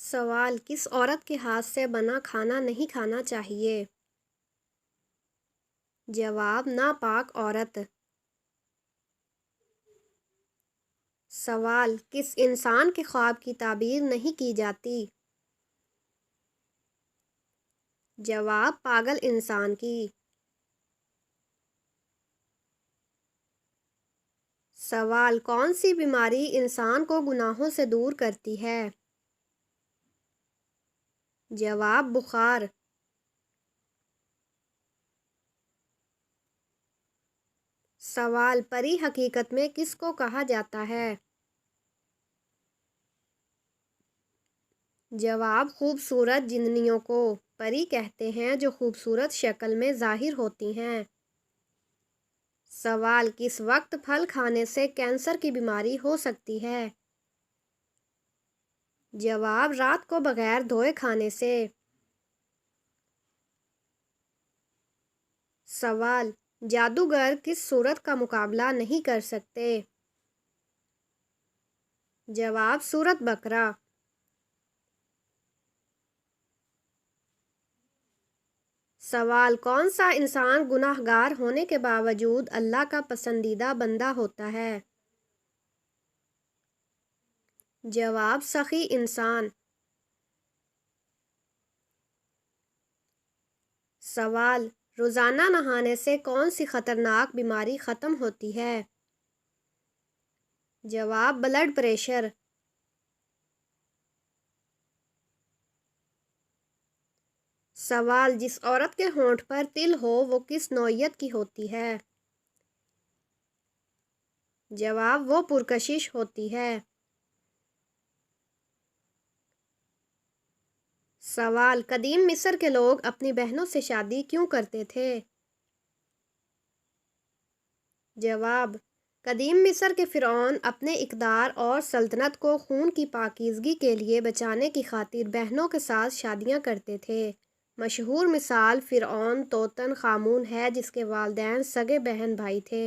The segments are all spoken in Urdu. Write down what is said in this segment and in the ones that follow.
سوال: کس عورت کے ہاتھ سے بنا کھانا نہیں کھانا چاہیے؟ جواب: ناپاک عورت۔ سوال: کس انسان کے خواب کی تعبیر نہیں کی جاتی؟ جواب: پاگل انسان کی۔ سوال: کون سی بیماری انسان کو گناہوں سے دور کرتی ہے؟ جواب: بخار۔ سوال: پری حقیقت میں کس کو کہا جاتا ہے؟ جواب: خوبصورت جننیوں کو پری کہتے ہیں جو خوبصورت شکل میں ظاہر ہوتی ہیں۔ سوال: کس وقت پھل کھانے سے کینسر کی بیماری ہو سکتی ہے؟ جواب: رات کو بغیر دھوئے کھانے سے۔ سوال: جادوگر کس صورت کا مقابلہ نہیں کر سکتے؟ جواب: صورت بکرا۔ سوال: کون سا انسان گناہ گار ہونے کے باوجود اللہ کا پسندیدہ بندہ ہوتا ہے؟ جواب: سخی انسان۔ سوال: روزانہ نہانے سے کون سی خطرناک بیماری ختم ہوتی ہے؟ جواب: بلڈ پریشر۔ سوال: جس عورت کے ہونٹ پر تل ہو وہ کس نوعیت کی ہوتی ہے؟ جواب: وہ پرکشش ہوتی ہے۔ سوال: قدیم مصر کے لوگ اپنی بہنوں سے شادی کیوں کرتے تھے؟ جواب: قدیم مصر کے فرعون اپنے اقتدار اور سلطنت کو خون کی پاکیزگی کے لیے بچانے کی خاطر بہنوں کے ساتھ شادیاں کرتے تھے۔ مشہور مثال فرعون توتن خامون ہے جس کے والدین سگے بہن بھائی تھے۔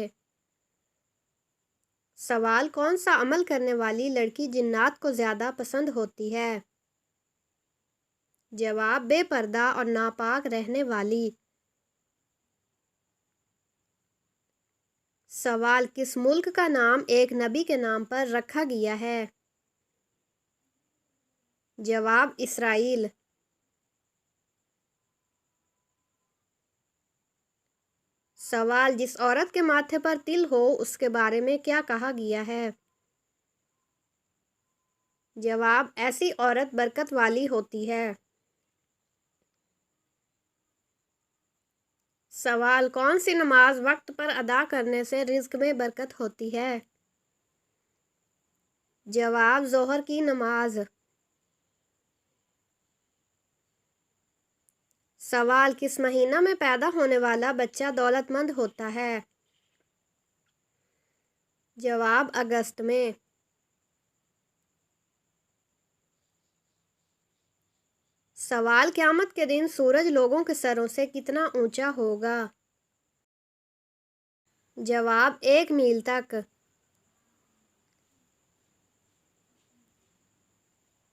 سوال: کون سا عمل کرنے والی لڑکی جنات کو زیادہ پسند ہوتی ہے؟ جواب: بے پردہ اور ناپاک رہنے والی۔ سوال: کس ملک کا نام ایک نبی کے نام پر رکھا گیا ہے؟ جواب: اسرائیل۔ سوال: جس عورت کے ماتھے پر تل ہو اس کے بارے میں کیا کہا گیا ہے؟ جواب: ایسی عورت برکت والی ہوتی ہے۔ سوال: کون سی نماز وقت پر ادا کرنے سے رزق میں برکت ہوتی ہے؟ جواب: ظہر کی نماز۔ سوال: کس مہینہ میں پیدا ہونے والا بچہ دولت مند ہوتا ہے؟ جواب: اگست میں۔ سوال: قیامت کے دن سورج لوگوں کے سروں سے کتنا اونچا ہوگا؟ جواب: 1 میل تک۔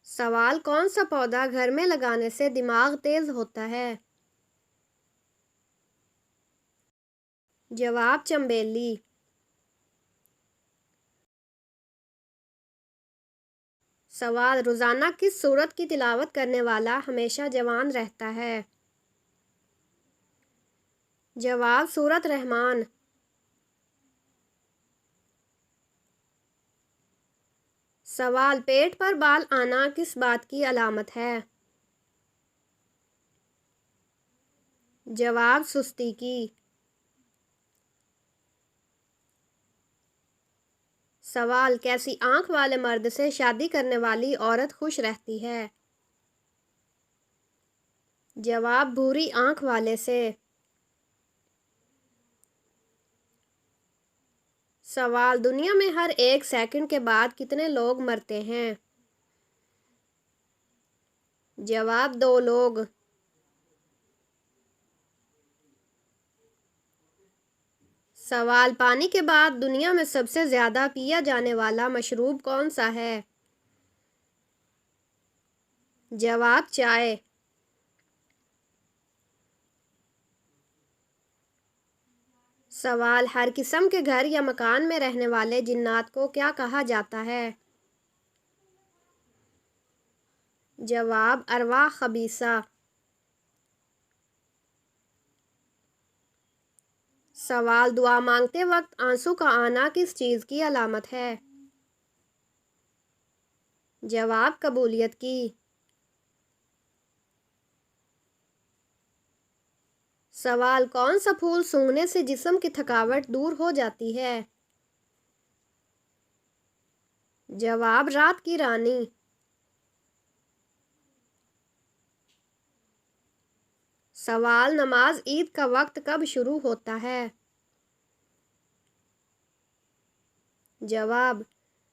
سوال: کون سا پودا گھر میں لگانے سے دماغ تیز ہوتا ہے؟ جواب: چنبیلی۔ سوال: روزانہ کس سورت کی تلاوت کرنے والا ہمیشہ جوان رہتا ہے؟ جواب: سورۃ رحمان۔ سوال: پیٹ پر بال آنا کس بات کی علامت ہے؟ جواب: سستی کی۔ سوال: کیسی آنکھ والے مرد سے شادی کرنے والی عورت خوش رہتی ہے؟ جواب: بھوری آنکھ والے سے۔ سوال: دنیا میں ہر 1 سیکنڈ کے بعد کتنے لوگ مرتے ہیں؟ جواب: 2 لوگ۔ سوال: پانی کے بعد دنیا میں سب سے زیادہ پیا جانے والا مشروب کون سا ہے؟ جواب: آب۔ سوال: دنیا میں ہر 1 سیکنڈ کے بعد کتنے لوگ مرتے ہیں؟ جواب: 2 لوگ۔ سوال: پانی کے بعد دنیا میں سب سے زیادہ پیا جانے والا مشروب کون سا ہے؟ جواب: 2 لوگ۔ سوال: جواب چائے۔ سوال ہر قسم کے گھر یا مکان میں رہنے والے جنات کو کیا کہا جاتا ہے؟ جواب ارواح خبیثہ۔ سوال دعا مانگتے وقت آنسو کا آنا کس چیز کی علامت ہے؟ جواب قبولیت کی۔ سوال کون سا پھول سونگھنے سے جسم کی تھکاوٹ دور ہو جاتی ہے؟ جواب رات کی رانی۔ سوال نماز عید کا وقت کب شروع ہوتا ہے؟ جواب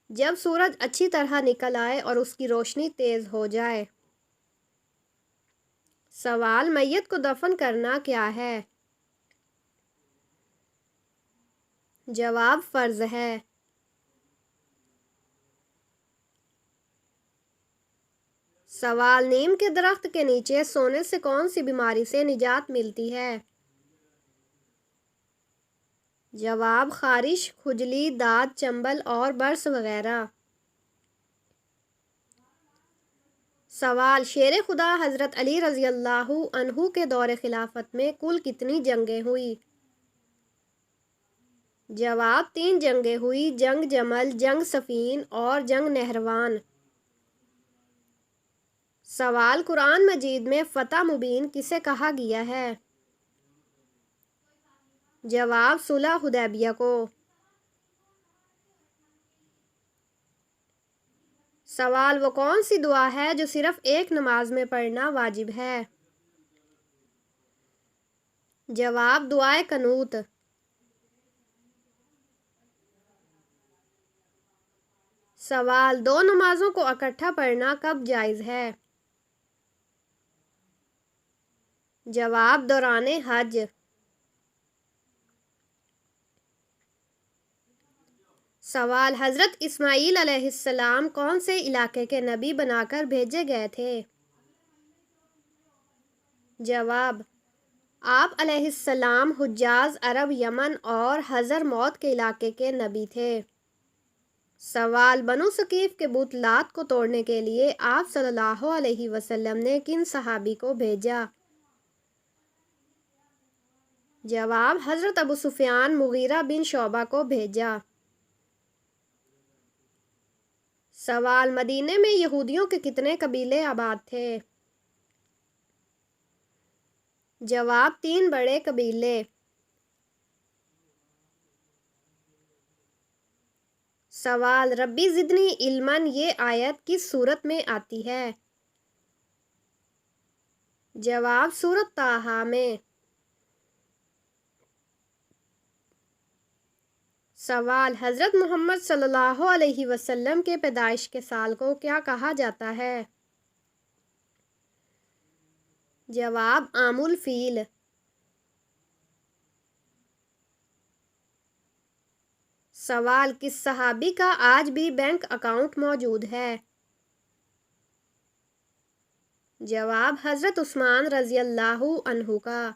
جب سورج اچھی طرح نکل آئے اور اس کی روشنی تیز ہو جائے۔ سوال میت کو دفن کرنا کیا ہے؟ جواب فرض ہے۔ سوال نیم کے درخت کے نیچے سونے سے کون سی بیماری سے نجات ملتی ہے؟ جواب خارش، کھجلی، داد، چنبل اور برس وغیرہ۔ سوال شیر خدا حضرت علی رضی اللہ عنہ کے دور خلافت میں کل کتنی جنگیں ہوئی؟ جواب 3 جنگیں ہوئی، جنگ جمل، جنگ صفین اور جنگ نہروان۔ سوال قرآن مجید میں فتح مبین کسے کہا گیا ہے؟ جواب صلح حدیبیہ کو۔ سوال وہ کون سی دعا ہے جو صرف ایک نماز میں پڑھنا واجب ہے؟ جواب دعائے قنوت۔ سوال 2 نمازوں کو اکٹھا پڑھنا کب جائز ہے؟ جواب دوران حج۔ سوال حضرت اسماعیل علیہ السلام کون سے علاقے کے نبی بنا کر بھیجے گئے تھے؟ جواب آپ علیہ السلام حجاز، عرب، یمن اور حضر موت کے علاقے کے نبی تھے۔ سوال بنو ثقیف کے بت لات کو توڑنے کے لیے آپ صلی اللہ علیہ وسلم نے کن صحابی کو بھیجا؟ جواب حضرت ابو سفیان، مغیرہ بن شعبہ کو بھیجا۔ سوال مدینے میں یہودیوں کے کتنے قبیلے آباد تھے؟ جواب 3 بڑے قبیلے۔ سوال ربی زدنی علماً یہ آیت کس سورت میں آتی ہے؟ جواب سورۃ طٰہٰ میں۔ سوال حضرت محمد صلی اللہ علیہ وسلم کے پیدائش کے سال کو کیا کہا جاتا ہے؟ جواب عام الفیل۔ سوال کس صحابی کا آج بھی بینک اکاؤنٹ موجود ہے؟ جواب حضرت عثمان رضی اللہ عنہ کا۔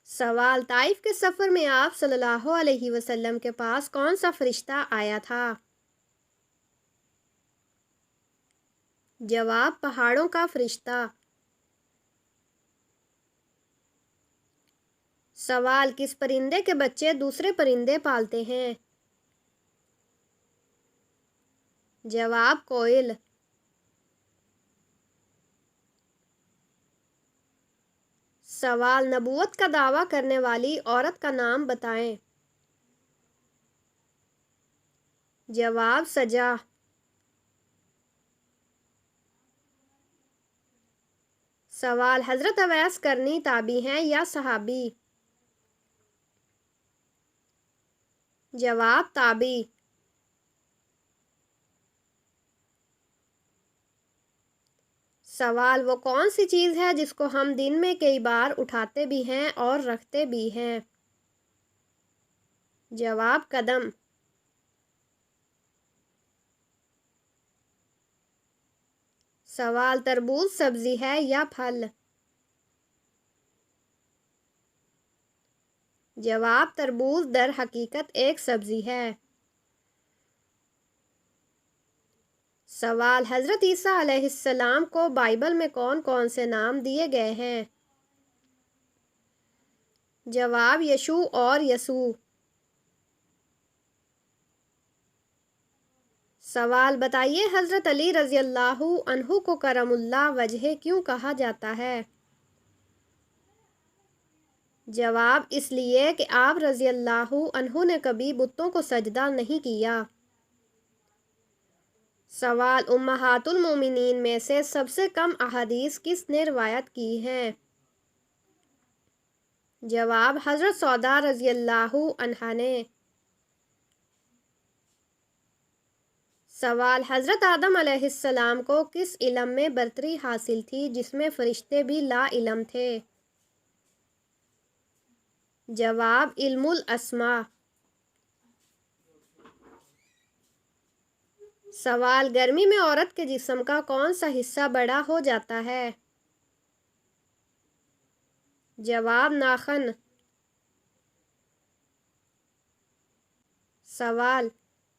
سوال طائف کے سفر میں آپ صلی اللہ علیہ وسلم کے پاس کون سا فرشتہ آیا تھا؟ جواب پہاڑوں کا فرشتہ۔ سوال کس پرندے کے بچے دوسرے پرندے پالتے ہیں؟ جواب کوئل۔ سوال نبوت کا دعویٰ کرنے والی عورت کا نام بتائیں۔ جواب سجا۔ سوال حضرت اویس کرنی تابعی ہیں یا صحابی؟ جواب تابعی۔ سوال وہ کون سی چیز ہے جس کو ہم دن میں کئی بار اٹھاتے بھی ہیں اور رکھتے بھی ہیں؟ جواب قدم۔ سوال تربوز سبزی ہے یا پھل؟ جواب تربوز در حقیقت ایک سبزی ہے۔ سوال حضرت عیسیٰ علیہ السلام کو بائبل میں کون کون سے نام دیے گئے ہیں؟ جواب یشوع اور یسوع۔ سوال بتائیے حضرت علی رضی اللہ عنہ کو کرم اللہ وجہ کیوں کہا جاتا ہے؟ جواب اس لیے کہ آپ رضی اللہ عنہ نے کبھی بتوں کو سجدہ نہیں کیا۔ سوال امہات المومنین میں سے سب سے کم احادیث کس نے روایت کی ہیں؟ جواب حضرت سودا رضی اللہ عنہا نے۔ سوال حضرت آدم علیہ السلام کو کس علم میں برتری حاصل تھی جس میں فرشتے بھی لا علم تھے؟ جواب علم الاسماء۔ سوال گرمی میں عورت کے جسم کا کون سا حصہ بڑا ہو جاتا ہے؟ جواب ناخن۔ سوال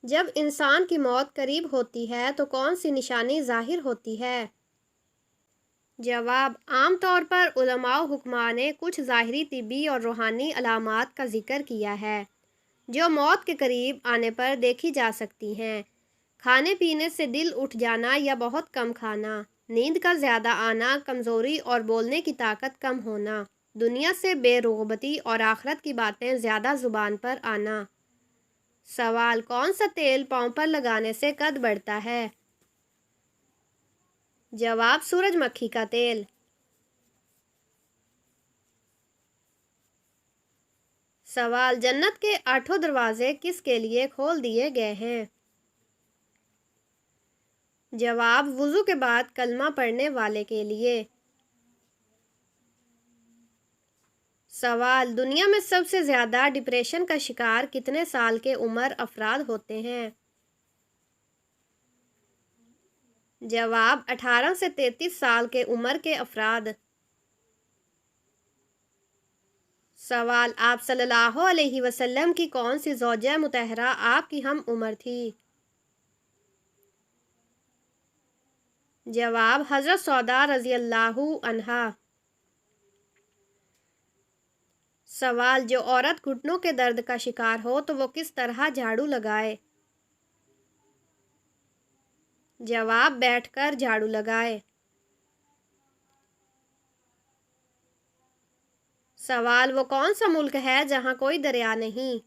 جب انسان کی موت قریب ہوتی ہے تو کون سی نشانی ظاہر ہوتی ہے؟ جواب عام طور پر علماء و حکماء نے کچھ ظاہری طبی اور روحانی علامات کا ذکر کیا ہے جو موت کے قریب آنے پر دیکھی جا سکتی ہیں۔ کھانے پینے سے دل اٹھ جانا یا بہت کم کھانا، نیند کا زیادہ آنا، کمزوری اور بولنے کی طاقت کم ہونا، دنیا سے بے رغبتی اور آخرت کی باتیں زیادہ زبان پر آنا۔ سوال کون سا تیل پاؤں پر لگانے سے قد بڑھتا ہے؟ جواب سورج مکھی کا تیل۔ سوال جنت کے 8 دروازے کس کے لیے کھول دیے گئے ہیں؟ جواب وضو کے بعد کلمہ پڑھنے والے کے لیے۔ سوال دنیا میں سب سے زیادہ ڈپریشن کا شکار کتنے سال کے عمر افراد ہوتے ہیں؟ جواب 18 سے 33 سال کے عمر کے افراد۔ سوال آپ صلی اللہ علیہ وسلم کی کون سی زوجہ مطہرہ آپ کی ہم عمر تھی؟ جواب حضرت سودا رضی اللہ عنہا۔ سوال جو عورت گھٹنوں کے درد کا شکار ہو تو وہ کس طرح جھاڑو لگائے؟ جواب بیٹھ کر جھاڑو لگائے۔ سوال وہ کون سا ملک ہے جہاں کوئی دریا نہیں؟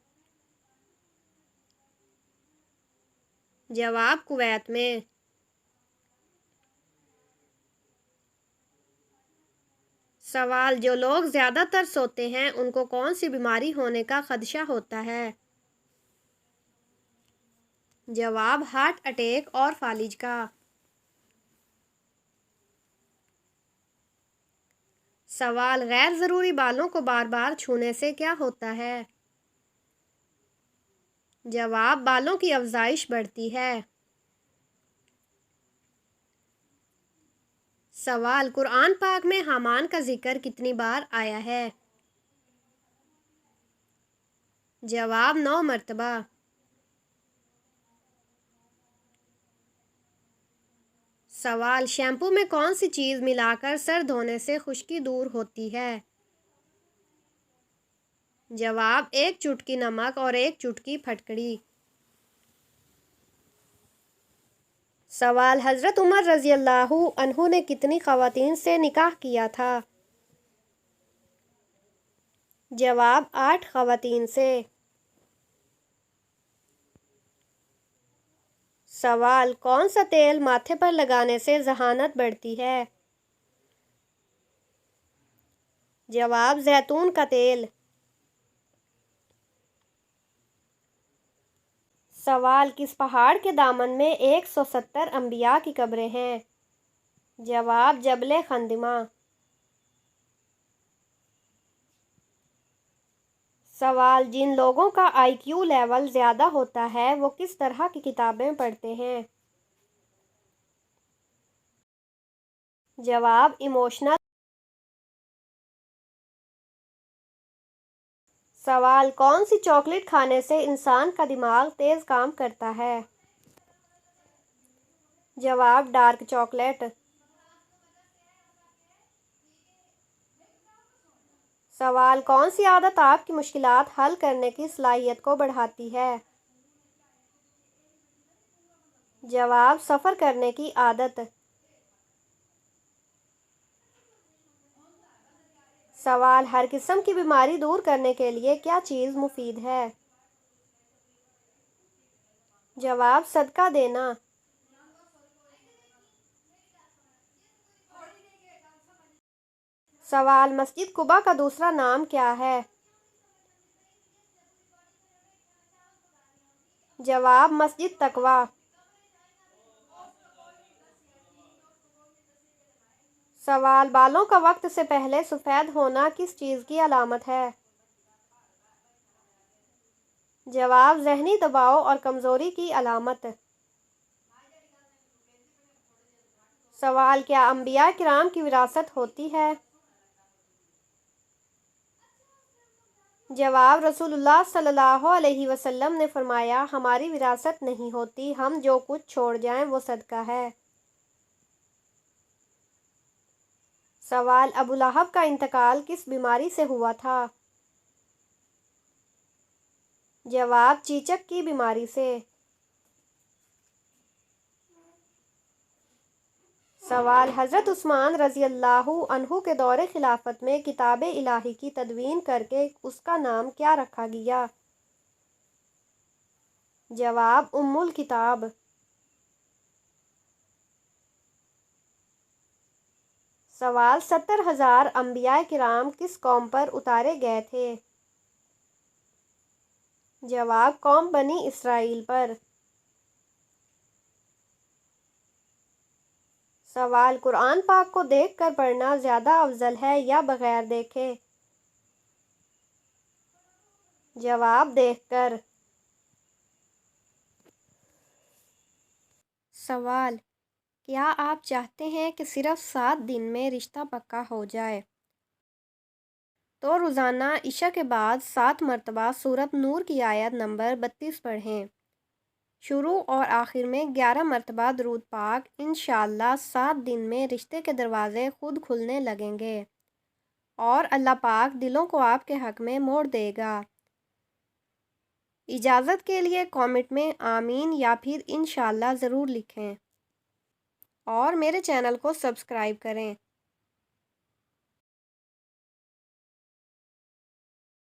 جواب کویت میں۔ سوال جو لوگ زیادہ تر سوتے ہیں ان کو کون سی بیماری ہونے کا خدشہ ہوتا ہے؟ جواب ہارٹ اٹیک اور فالج کا۔ سوال غیر ضروری بالوں کو بار بار چھونے سے کیا ہوتا ہے؟ جواب بالوں کی افزائش بڑھتی ہے۔ سوال قرآن پاک میں حامان کا ذکر کتنی بار آیا ہے؟ جواب 9 مرتبہ۔ سوال شیمپو میں کون سی چیز ملا کر سر دھونے سے خشکی دور ہوتی ہے؟ جواب 1 چٹکی نمک اور 1 چٹکی پھٹکڑی۔ سوال حضرت عمر رضی اللہ عنہ نے کتنی خواتین سے نکاح کیا تھا؟ جواب 8 خواتین سے۔ سوال کون سا تیل ماتھے پر لگانے سے ذہانت بڑھتی ہے؟ جواب زیتون کا تیل۔ سوال کس پہاڑ کے دامن میں 170 انبیاء کی قبریں ہیں؟ جواب جبل خندمہ۔ سوال جن لوگوں کا IQ لیول زیادہ ہوتا ہے وہ کس طرح کی کتابیں پڑھتے ہیں؟ جواب ایموشنل۔ سوال کون سی چاکلیٹ کھانے سے انسان کا دماغ تیز کام کرتا ہے؟ جواب ڈارک چاکلیٹ۔ سوال کون سی عادت آپ کی مشکلات حل کرنے کی صلاحیت کو بڑھاتی ہے؟ جواب سفر کرنے کی عادت۔ سوال ہر قسم کی بیماری دور کرنے کے لیے کیا چیز مفید ہے؟ جواب صدقہ دینا۔ سوال مسجد قباء کا دوسرا نام کیا ہے؟ جواب مسجد تقویٰ۔ سوال بالوں کا وقت سے پہلے سفید ہونا کس چیز کی علامت ہے؟ جواب ذہنی دباؤ اور کمزوری کی علامت۔ سوال کیا انبیاء کرام کی وراثت ہوتی ہے؟ جواب رسول اللہ صلی اللہ علیہ وسلم نے فرمایا ہماری وراثت نہیں ہوتی، ہم جو کچھ چھوڑ جائیں وہ صدقہ ہے۔ سوال ابو لہب کا انتقال کس بیماری سے ہوا تھا؟ جواب چیچک کی بیماری سے۔ سوال حضرت عثمان رضی اللہ عنہ کے دور خلافت میں کتاب الہی کی تدوین کر کے اس کا نام کیا رکھا گیا؟ جواب ام الکتاب۔ سوال 70,000 انبیاء کرام کس قوم پر اتارے گئے تھے؟ جواب قوم بنی اسرائیل پر۔ سوال قرآن پاک کو دیکھ کر پڑھنا زیادہ افضل ہے یا بغیر دیکھے؟ جواب دیکھ کر۔ سوال کیا آپ چاہتے ہیں کہ صرف 7 دن میں رشتہ پکا ہو جائے تو روزانہ عشاء کے بعد 7 مرتبہ سورۃ نور کی آیت نمبر 32 پڑھیں۔ شروع اور آخر میں 11 مرتبہ درود پاک، انشاءاللہ 7 دن میں رشتے کے دروازے خود کھلنے لگیں گے اور اللہ پاک دلوں کو آپ کے حق میں موڑ دے گا۔ اجازت کے لیے کامنٹ میں آمین یا پھر انشاءاللہ ضرور لکھیں اور میرے چینل کو سبسکرائب کریں۔